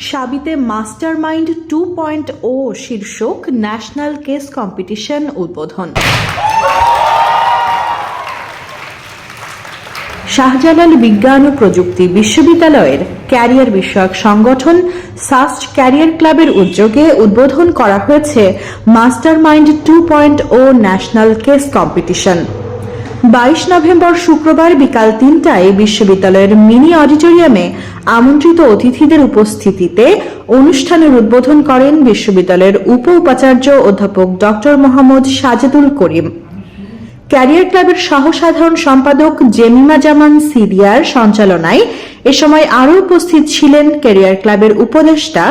সাবিতে mastermind 2.0 শীর্ষক national case competition উদ্বোধন। শাহজালাল বিজ্ঞান ও প্রযুক্তি বিশ্ববিদ্যালয়ের ক্যারিয়ার বিষয়ক সংগঠন সাস্ট ক্যারিয়ার ক্লাবের উদ্যোগে উদ্বোধন করা হয়েছে mastermind 2.0 national case competition. 22 November শুক্রবার বিকাল 3টায় বিশ্ববিদ্যালয়ের মিনি অডিটোরিয়ামে আমন্ত্রিত অতিথিদের উপস্থিতিতে অনুষ্ঠানের উদ্বোধন করেন বিশ্ববিদ্যালয়ের উপাচার্য অধ্যাপক ডক্টর মোহাম্মদ সাজেদুল করিম। ক্যারিয়ার ক্লাবের সহ সাধারণ সম্পাদক জেমিমা জামান সিডিআর সঞ্চালনায় এ সময় আরও উপস্থিত ছিলেন ক্যারিয়ার ক্লাবের উপদেষ্টা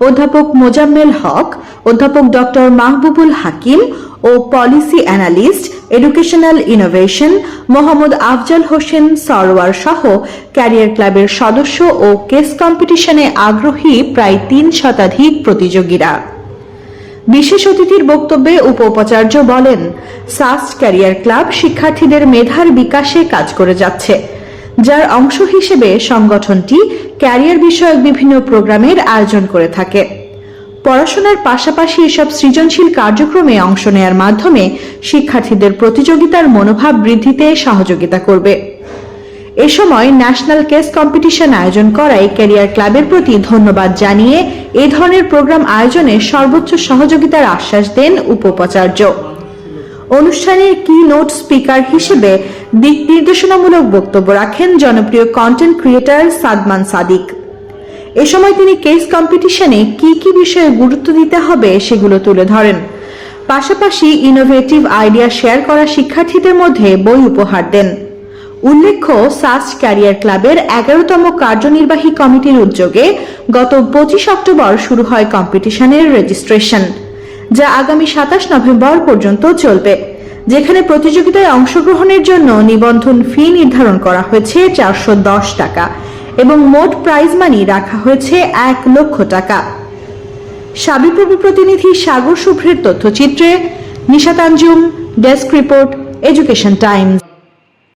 অধ্যাপক মোজাম্মেল হক, অধ্যাপক ডক্টর মাহবুবুল হাকিম ও policy analyst educational innovation Mohammad Afzal Hossain Sarwar সহ ক্যারিয়ার ক্লাবের সদস্য ও কেস কম্পিটিশনে আগ্রহী প্রায় 3 শতাধিক প্রতিযোগীরা। বিশেষ অতিথির বক্তব্যে উপাচার্য বলেন, সাস্ট ক্যারিয়ার ক্লাব শিক্ষার্থীদের মেধার বিকাশে কাজ করে যাচ্ছে, যার অংশ হিসেবে সংগঠনটি ক্যারিয়ার বিষয়ক বিভিন্ন প্রোগ্রামের আয়োজন করে থাকে। পড়াশোনার পাশাপাশি এসব সৃজনশীল কার্যক্রমে অংশ নেওয়ার মাধ্যমে শিক্ষার্থীদের প্রতিযোগিতার মনোভাব বৃদ্ধিতে সহযোগিতা করবে। এ সময় ন্যাশনাল কেস কম্পিটিশন আয়োজন করায় ক্যারিয়ার ক্লাবের প্রতি ধন্যবাদ জানিয়ে এ ধরনের প্রোগ্রাম আয়োজনে সর্বোচ্চ সহযোগিতার আশ্বাস দেন উপাচার্য। অনুষ্ঠানের কি নোট স্পিকার হিসেবে দিক নির্দেশনামূলক বক্তব্য রাখেন জনপ্রিয় কন্টেন্ট ক্রিয়েটর সাদমান সাদিক। এ সময় তিনি কেস কম্পিটিশনে কি কি বিষয়ে গুরুত্ব দিতে হবে সেগুলো তুলে ধরেন। পাশাপাশি ইনোভেটিভ আইডিয়া শেয়ার করা শিক্ষার্থীদের মধ্যে বই উপহার দেন। উল্লেখ্য, সাস্ট ক্যারিয়ার ক্লাবের 11তম কার্যনির্বাহী কমিটির উদ্যোগে গত 25 অক্টোবর শুরু হয় কম্পিটিশনের রেজিস্ট্রেশন, যা আগামী 27 নভেম্বর পর্যন্ত চলবে, যেখানে প্রতিযোগিতায় অংশগ্রহণের জন্য নিবন্ধন ফি নির্ধারণ করা হয়েছে 410 টাকা এবং মোট প্রাইজ মানি রাখা হয়েছে 1 লক্ষ টাকা। সাবিপ্রবি প্রতিনিধি সাগর শুভ্রের তথ্যচিত্রে Nishat Anjum, desk report, Education Times.